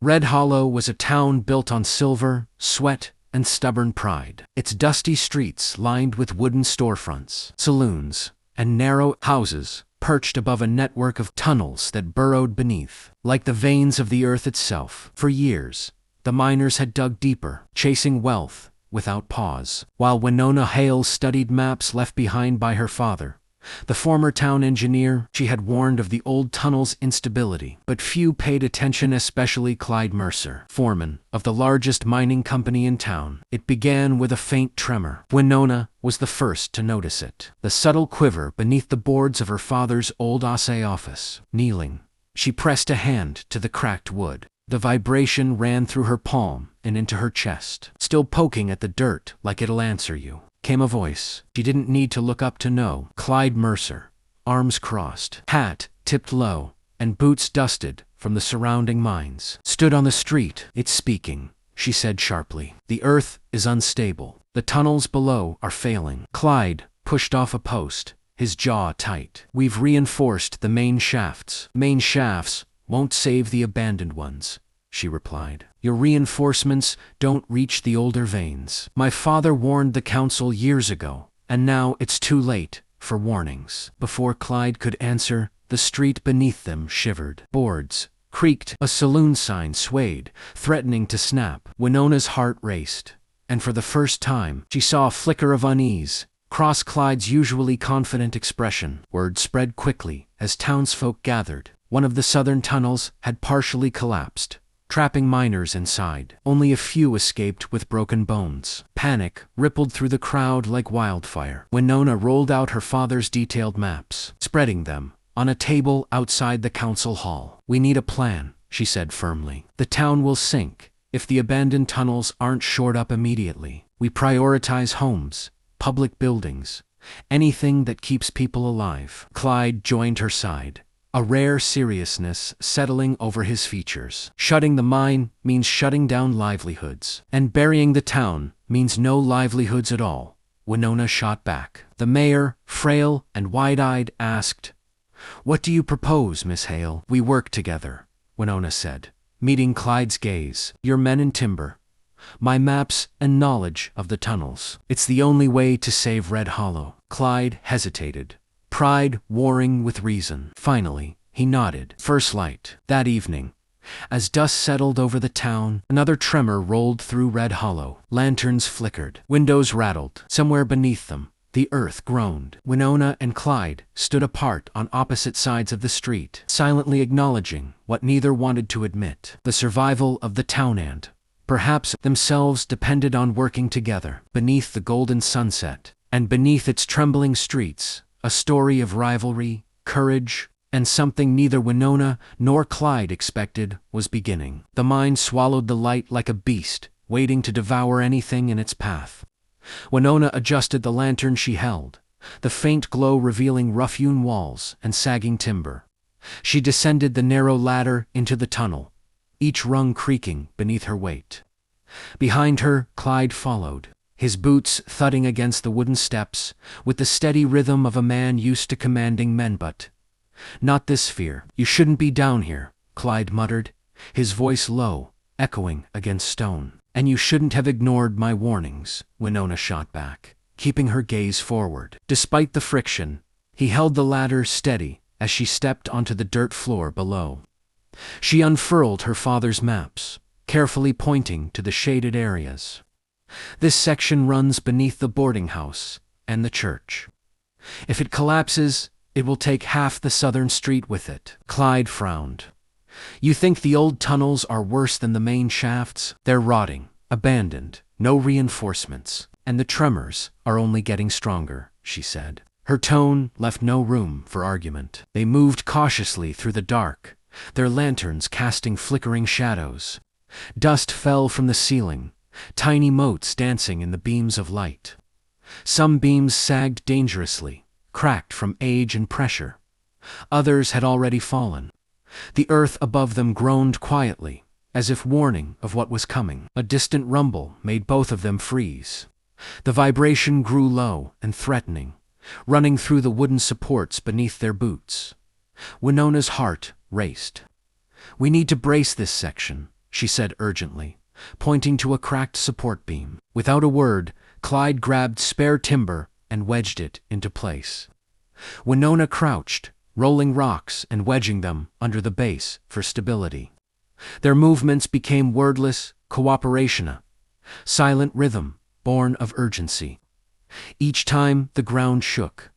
Red Hollow was a town built on silver, sweat, and stubborn pride. Its dusty streets lined with wooden storefronts, saloons, and narrow houses perched above a network of tunnels that burrowed beneath, like the veins of the earth itself. For years, the miners had dug deeper, chasing wealth without pause. While Winona Hale studied maps left behind by her father, the former town engineer, she had warned of the old tunnel's instability. But few paid attention, especially Clyde Mercer, foreman of the largest mining company in town. It began with a faint tremor. Winona was the first to notice it. The subtle quiver beneath the boards of her father's old assay office. Kneeling, she pressed a hand to the cracked wood. The vibration ran through her palm and into her chest. Still poking at the dirt like it'll answer you, came a voice. She didn't need to look up to know. Clyde Mercer, arms crossed, hat tipped low, and boots dusted from the surrounding mines, stood on the street. "It's speaking," she said sharply. "The earth is unstable. The tunnels below are failing." Clyde pushed off a post, his jaw tight. "We've reinforced the main shafts." "Main shafts won't save the abandoned ones," she replied. "Your reinforcements don't reach the older veins. My father warned the council years ago, and now it's too late for warnings." Before Clyde could answer, the street beneath them shivered. Boards creaked, a saloon sign swayed, threatening to snap. Winona's heart raced, and for the first time, she saw a flicker of unease cross Clyde's usually confident expression. Word spread quickly as townsfolk gathered. One of the southern tunnels had partially collapsed, trapping miners inside. Only a few escaped with broken bones. Panic rippled through the crowd like wildfire. Winona rolled out her father's detailed maps, spreading them on a table outside the council hall. "We need a plan," she said firmly. "The town will sink if the abandoned tunnels aren't shored up immediately. We prioritize homes, public buildings, anything that keeps people alive." Clyde joined her side, a rare seriousness settling over his features. "Shutting the mine means shutting down livelihoods, and burying the town means no livelihoods at all," Winona shot back. The mayor, frail and wide-eyed, asked, "What do you propose, Miss Hale?" "We work together," Winona said, meeting Clyde's gaze. "Your men in timber, my maps and knowledge of the tunnels. It's the only way to save Red Hollow." Clyde hesitated, pride warring with reason. Finally, he nodded. "First light." That evening, as dust settled over the town, another tremor rolled through Red Hollow. Lanterns flickered. Windows rattled. Somewhere beneath them, the earth groaned. Winona and Clyde stood apart on opposite sides of the street, silently acknowledging what neither wanted to admit. The survival of the town and, perhaps, themselves depended on working together. Beneath the golden sunset, and beneath its trembling streets, a story of rivalry, courage, and something neither Winona nor Clyde expected was beginning. The mine swallowed the light like a beast, waiting to devour anything in its path. Winona adjusted the lantern she held, the faint glow revealing rough-hewn walls and sagging timber. She descended the narrow ladder into the tunnel, each rung creaking beneath her weight. Behind her, Clyde followed, his boots thudding against the wooden steps, with the steady rhythm of a man used to commanding men. "But not this fear. You shouldn't be down here," Clyde muttered, his voice low, echoing against stone. "And you shouldn't have ignored my warnings," Winona shot back, keeping her gaze forward. Despite the friction, he held the ladder steady as she stepped onto the dirt floor below. She unfurled her father's maps, carefully pointing to the shaded areas. "This section runs beneath the boarding house and the church. If it collapses, it will take half the southern street with it." Clyde frowned. "You think the old tunnels are worse than the main shafts? They're rotting, abandoned, no reinforcements, and the tremors are only getting stronger," she said. Her tone left no room for argument. They moved cautiously through the dark, their lanterns casting flickering shadows. Dust fell from the ceiling, tiny motes dancing in the beams of light. Some beams sagged dangerously, cracked from age and pressure. Others had already fallen. The earth above them groaned quietly, as if warning of what was coming. A distant rumble made both of them freeze. The vibration grew low and threatening, running through the wooden supports beneath their boots. Winona's heart raced. "We need to brace this section," she said urgently, pointing to a cracked support beam. Without a word, Clyde grabbed spare timber and wedged it into place. Winona crouched, rolling rocks and wedging them under the base for stability. Their movements became wordless cooperation, a silent rhythm born of urgency. Each time the ground shook,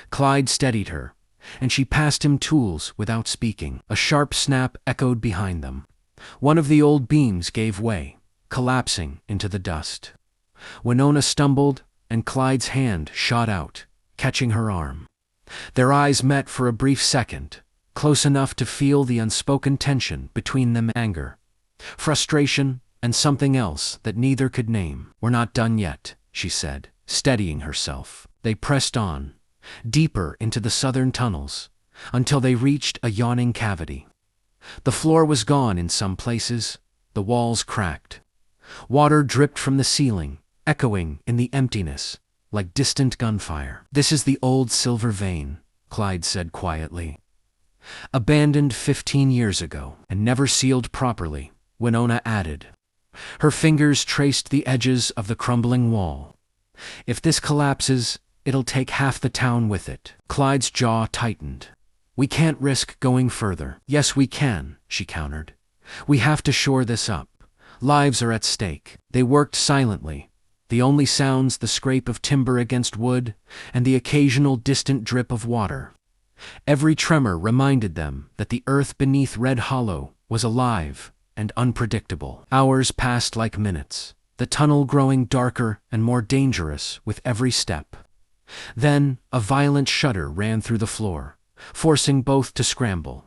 Clyde steadied her, and she passed him tools without speaking. A sharp snap echoed behind them. One of the old beams gave way, collapsing into the dust. Winona stumbled, and Clyde's hand shot out, catching her arm. Their eyes met for a brief second, close enough to feel the unspoken tension between them: anger, frustration, and something else that neither could name. "We're not done yet," she said, steadying herself. They pressed on, deeper into the southern tunnels, until they reached a yawning cavity. The floor was gone in some places, the walls cracked. Water dripped from the ceiling, echoing in the emptiness like distant gunfire. "This is the old silver vein," Clyde said quietly. "Abandoned 15 years ago, and never sealed properly," Winona added. Her fingers traced the edges of the crumbling wall. "If this collapses, it'll take half the town with it." Clyde's jaw tightened. "We can't risk going further." "Yes, we can," she countered. "We have to shore this up. Lives are at stake." They worked silently, the only sounds the scrape of timber against wood and the occasional distant drip of water. Every tremor reminded them that the earth beneath Red Hollow was alive and unpredictable. Hours passed like minutes, the tunnel growing darker and more dangerous with every step. Then a violent shudder ran through the floor, forcing both to scramble.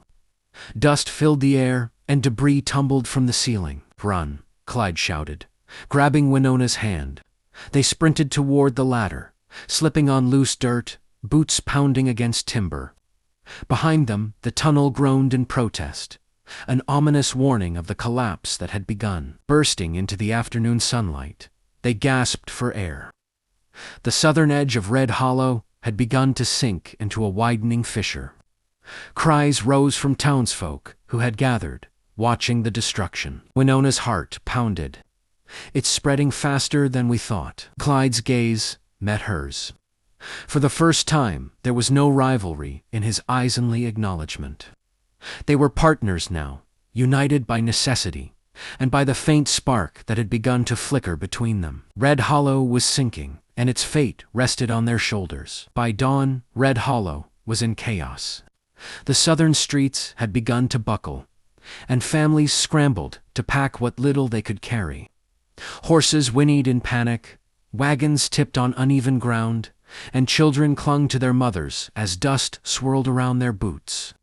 Dust filled the air, and debris tumbled from the ceiling. "Run," Clyde shouted, grabbing Winona's hand. They sprinted toward the ladder, slipping on loose dirt, boots pounding against timber. Behind them, the tunnel groaned in protest, an ominous warning of the collapse that had begun. Bursting into the afternoon sunlight, they gasped for air. The southern edge of Red Hollow had begun to sink into a widening fissure. Cries rose from townsfolk who had gathered, watching the destruction. Winona's heart pounded. "It's spreading faster than we thought." Clyde's gaze met hers. For the first time, there was no rivalry in his Eisenly acknowledgement. They were partners now, united by necessity, and by the faint spark that had begun to flicker between them. Red Hollow was sinking, and its fate rested on their shoulders. By dawn, Red Hollow was in chaos. The southern streets had begun to buckle, and families scrambled to pack what little they could carry. Horses whinnied in panic, wagons tipped on uneven ground, and children clung to their mothers as dust swirled around their boots.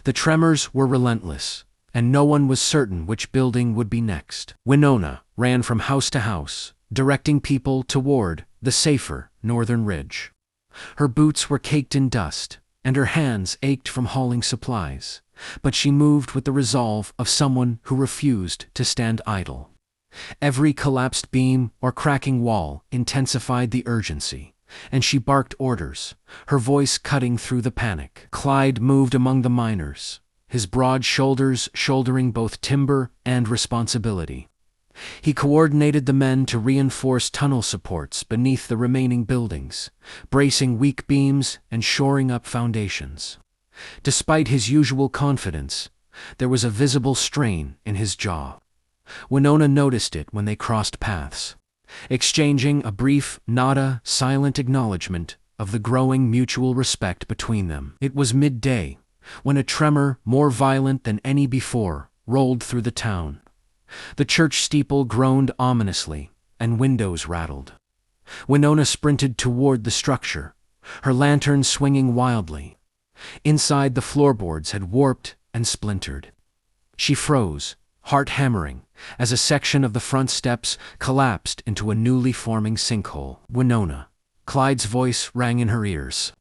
The tremors were relentless, and no one was certain which building would be next. Winona ran from house to house, directing people toward the safer northern ridge. Her boots were caked in dust, and her hands ached from hauling supplies, but she moved with the resolve of someone who refused to stand idle. Every collapsed beam or cracking wall intensified the urgency, and she barked orders, her voice cutting through the panic. Clyde moved among the miners, his broad shoulders shouldering both timber and responsibility. He coordinated the men to reinforce tunnel supports beneath the remaining buildings, bracing weak beams and shoring up foundations. Despite his usual confidence, there was a visible strain in his jaw. Winona noticed it when they crossed paths, exchanging a brief, silent acknowledgement of the growing mutual respect between them. It was midday, when a tremor more violent than any before rolled through the town. The church steeple groaned ominously, and windows rattled. Winona sprinted toward the structure, her lantern swinging wildly. Inside, the floorboards had warped and splintered. She froze, heart hammering, as a section of the front steps collapsed into a newly forming sinkhole. "Winona!" Clyde's voice rang in her ears.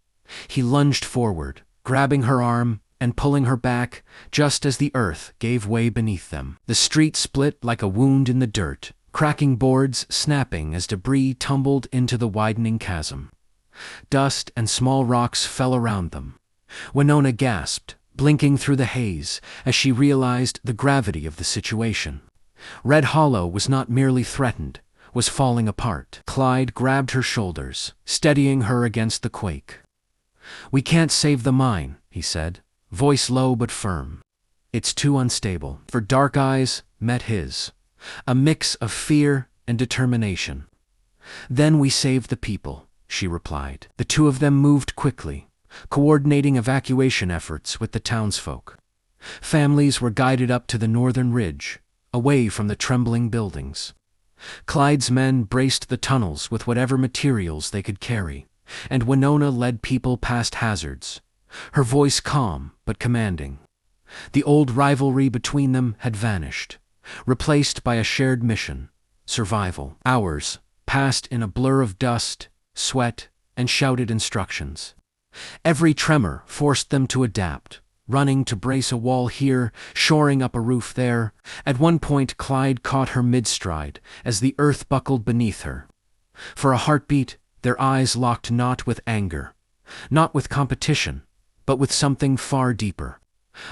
He lunged forward, grabbing her arm and pulling her back just as the earth gave way beneath them. The street split like a wound in the dirt, cracking boards snapping as debris tumbled into the widening chasm. Dust and small rocks fell around them. Winona gasped, blinking through the haze as she realized the gravity of the situation. Red Hollow was not merely threatened, was falling apart. Clyde grabbed her shoulders, steadying her against the quake. "We can't save the mine," he said, voice low but firm. "It's too unstable." Her dark eyes met his, a mix of fear and determination. "Then we save the people," she replied. The two of them moved quickly, coordinating evacuation efforts with the townsfolk. Families were guided up to the northern ridge, away from the trembling buildings. Clyde's men braced the tunnels with whatever materials they could carry, and Winona led people past hazards, her voice calm but commanding. The old rivalry between them had vanished, replaced by a shared mission: survival. Hours passed in a blur of dust, sweat, and shouted instructions. Every tremor forced them to adapt, running to brace a wall here, shoring up a roof there. At one point Clyde caught her mid-stride as the earth buckled beneath her. For a heartbeat, their eyes locked not with anger, not with competition, but with something far deeper.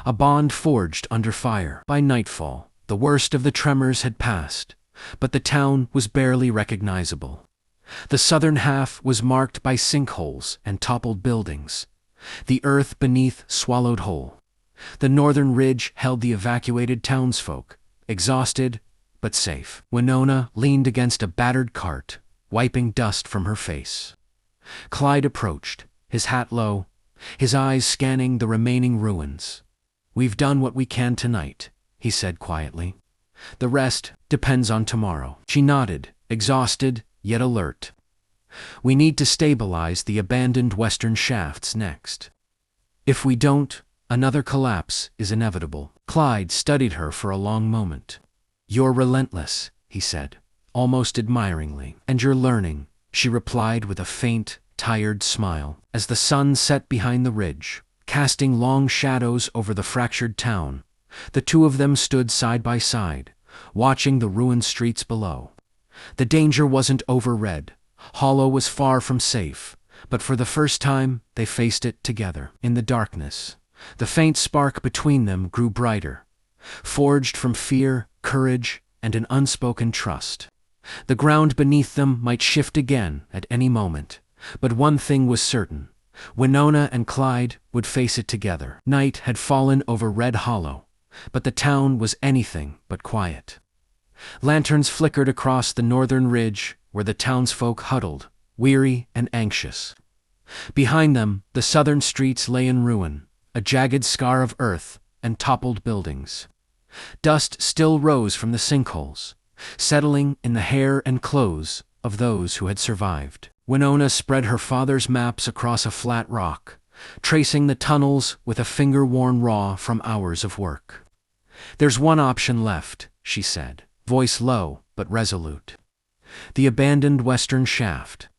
A bond forged under fire. By nightfall, the worst of the tremors had passed, but the town was barely recognizable. The southern half was marked by sinkholes and toppled buildings, the earth beneath swallowed whole. The northern ridge held the evacuated townsfolk, exhausted but safe. Winona leaned against a battered cart, wiping dust from her face. Clyde approached, his hat low, his eyes scanning the remaining ruins. "We've done what we can tonight," he said quietly. "The rest depends on tomorrow." She nodded, exhausted yet alert. "We need to stabilize the abandoned western shafts next. If we don't, another collapse is inevitable." Clyde studied her for a long moment. "You're relentless," he said, almost admiringly. "And you're learning," she replied with a faint, tired smile. As the sun set behind the ridge, casting long shadows over the fractured town, the two of them stood side by side, watching the ruined streets below. The danger wasn't over. Red Hollow was far from safe, but for the first time they faced it together. In the darkness, the faint spark between them grew brighter, forged from fear, courage, and an unspoken trust. The ground beneath them might shift again at any moment, but one thing was certain: Winona and Clyde would face it together. Night had fallen over Red Hollow, but the town was anything but quiet. Lanterns flickered across the northern ridge where the townsfolk huddled, weary and anxious. Behind them, the southern streets lay in ruin, a jagged scar of earth and toppled buildings. Dust still rose from the sinkholes, settling in the hair and clothes of those who had survived. Winona spread her father's maps across a flat rock, tracing the tunnels with a finger worn raw from hours of work. "There's one option left," she said, voice low but resolute. "The abandoned western shaft.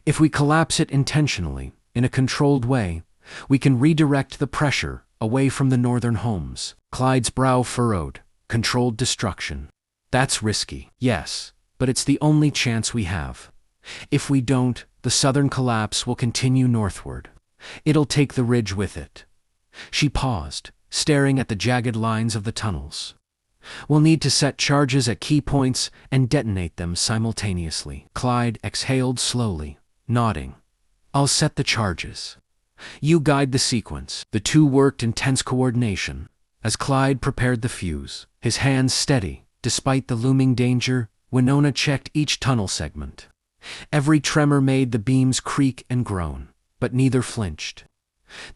If we collapse it intentionally, in a controlled way, we can redirect the pressure away from the northern homes." Clyde's brow furrowed. "Controlled destruction. That's risky." "Yes, but it's the only chance we have. If we don't, the southern collapse will continue northward. It'll take the ridge with it." She paused, staring at the jagged lines of the tunnels. "We'll need to set charges at key points and detonate them simultaneously." Clyde exhaled slowly, nodding. "I'll set the charges. You guide the sequence." The two worked in tense coordination. As Clyde prepared the fuse, his hands steady, despite the looming danger, Winona checked each tunnel segment. Every tremor made the beams creak and groan, but neither flinched.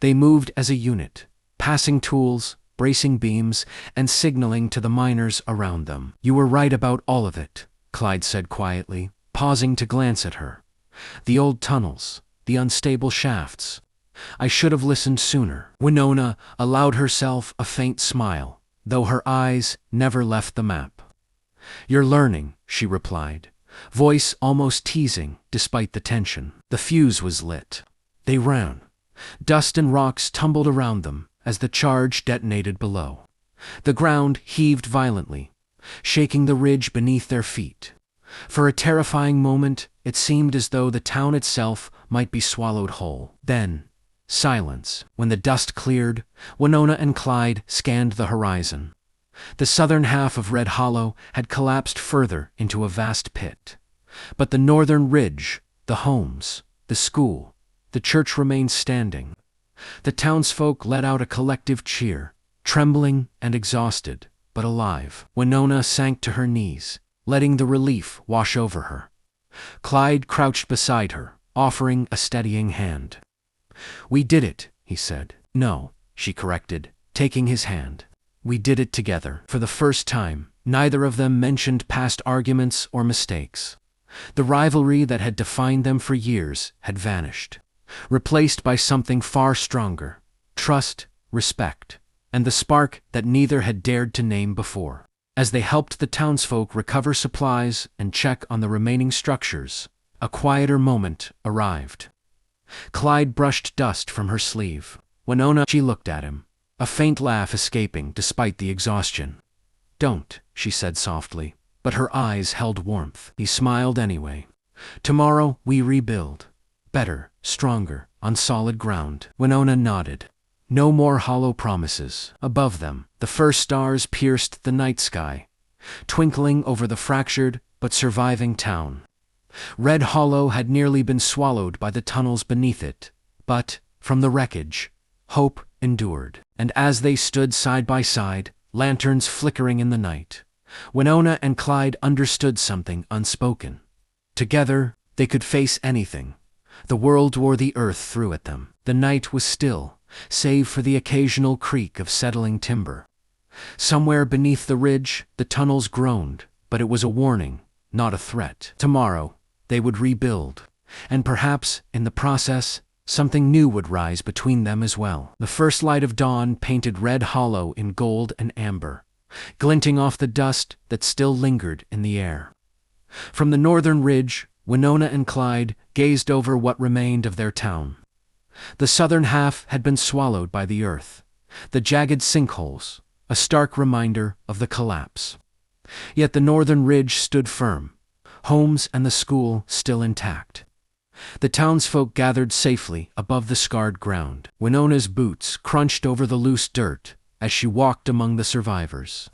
They moved as a unit, passing tools, bracing beams, and signaling to the miners around them. "You were right about all of it," Clyde said quietly, pausing to glance at her. "The old tunnels, the unstable shafts. I should have listened sooner." Winona allowed herself a faint smile, though her eyes never left the map. "You're learning," she replied, voice almost teasing despite the tension. The fuse was lit. They ran. Dust and rocks tumbled around them as the charge detonated below. The ground heaved violently, shaking the ridge beneath their feet. For a terrifying moment, it seemed as though the town itself might be swallowed whole. Then, Silence. When the dust cleared, Winona and Clyde scanned the horizon. The southern half of Red Hollow had collapsed further into a vast pit. But the northern ridge, the homes, the school, the church remained standing. The townsfolk let out a collective cheer, trembling and exhausted, but alive. Winona sank to her knees, letting the relief wash over her. Clyde crouched beside her, offering a steadying hand. "We did it," he said. "No," she corrected, taking his hand. "We did it together." For the first time, neither of them mentioned past arguments or mistakes. The rivalry that had defined them for years had vanished, replaced by something far stronger: trust, respect, and the spark that neither had dared to name before. As they helped the townsfolk recover supplies and check on the remaining structures, a quieter moment arrived. Clyde brushed dust from her sleeve. Winona, she looked at him, a faint laugh escaping despite the exhaustion. "Don't," she said softly, but her eyes held warmth. He smiled anyway. "Tomorrow we rebuild. Better, stronger, on solid ground." Winona nodded. No more hollow promises. Above them, the first stars pierced the night sky, twinkling over the fractured but surviving town. Red Hollow had nearly been swallowed by the tunnels beneath it, but, from the wreckage, hope endured. And as they stood side by side, lanterns flickering in the night, Winona and Clyde understood something unspoken. Together, they could face anything. The world wore the earth through at them. The night was still, save for the occasional creak of settling timber. Somewhere beneath the ridge, the tunnels groaned, but it was a warning, not a threat. Tomorrow, they would rebuild, and perhaps, in the process, something new would rise between them as well. The first light of dawn painted Red Hollow in gold and amber, glinting off the dust that still lingered in the air. From the northern ridge, Winona and Clyde gazed over what remained of their town. The southern half had been swallowed by the earth, the jagged sinkholes, a stark reminder of the collapse. Yet the northern ridge stood firm, homes and the school still intact. The townsfolk gathered safely above the scarred ground. Winona's boots crunched over the loose dirt as she walked among the survivors.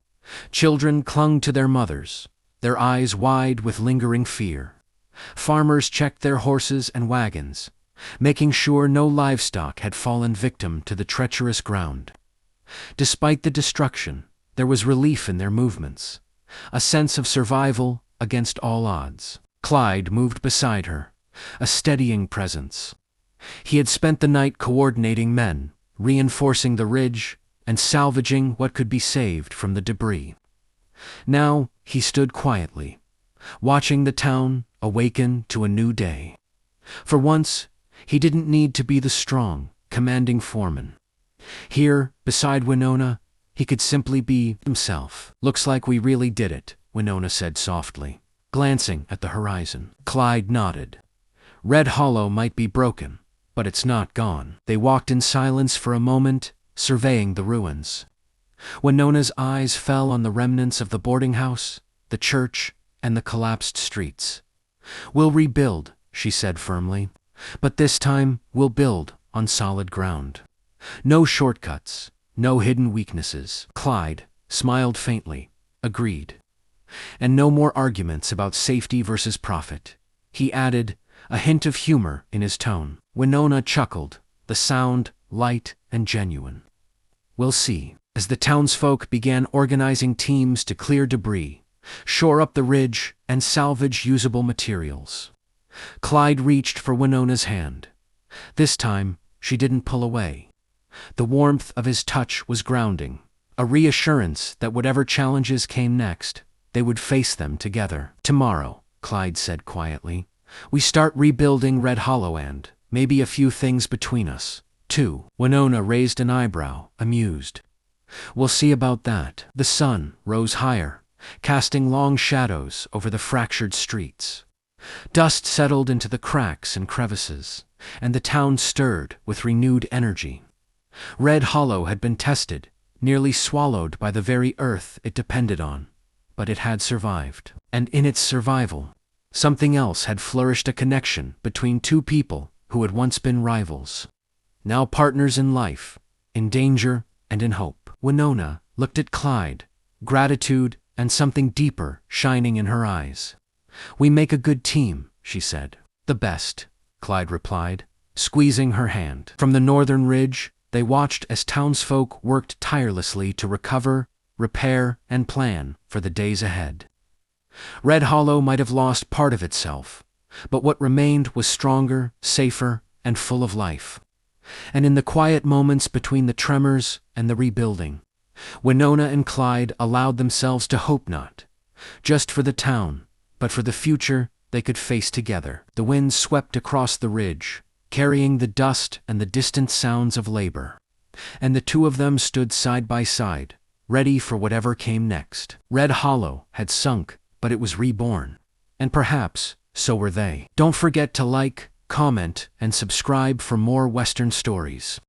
Children clung to their mothers, their eyes wide with lingering fear. Farmers checked their horses and wagons, making sure no livestock had fallen victim to the treacherous ground. Despite the destruction, there was relief in their movements, a sense of survival against all odds. Clyde moved beside her, a steadying presence. He had spent the night coordinating men, reinforcing the ridge, and salvaging what could be saved from the debris. Now he stood quietly, watching the town awaken to a new day. For once, he didn't need to be the strong, commanding foreman. Here, beside Winona, he could simply be himself. "Looks like we really did it," Winona said softly, glancing at the horizon. Clyde nodded. "Red Hollow might be broken, but it's not gone." They walked in silence for a moment, surveying the ruins. Winona's eyes fell on the remnants of the boarding house, the church, and the collapsed streets. "We'll rebuild," she said firmly, "but this time we'll build on solid ground. No shortcuts, no hidden weaknesses." Clyde smiled faintly, agreed. "And no more arguments about safety versus profit," he added, a hint of humor in his tone. Winona chuckled, the sound light and genuine. "We'll see." As the townsfolk began organizing teams to clear debris, shore up the ridge, and salvage usable materials, Clyde reached for Winona's hand. This time, she didn't pull away. The warmth of his touch was grounding, a reassurance that whatever challenges came next, they would face them together. "Tomorrow," Clyde said quietly, "we start rebuilding Red Hollow and, maybe a few things between us, too." Winona raised an eyebrow, amused. "We'll see about that." The sun rose higher, casting long shadows over the fractured streets. Dust settled into the cracks and crevices, and the town stirred with renewed energy. Red Hollow had been tested, nearly swallowed by the very earth it depended on, but it had survived. And in its survival, something else had flourished, a connection between two people who had once been rivals. now partners in life, in danger and in hope. Winona looked at Clyde, gratitude and something deeper shining in her eyes. "We make a good team," she said. "The best," Clyde replied, squeezing her hand. From the northern ridge, they watched as townsfolk worked tirelessly to recover, repair, and plan for the days ahead. Red Hollow might have lost part of itself, but what remained was stronger, safer, and full of life. And in the quiet moments between the tremors and the rebuilding, Winona and Clyde allowed themselves to hope not just for the town, but for the future they could face together. The wind swept across the ridge, carrying the dust and the distant sounds of labor, and the two of them stood side by side, ready for whatever came next. Red Hollow had sunk, but it was reborn, and perhaps so were they. Don't forget to like, comment, and subscribe for more Western stories.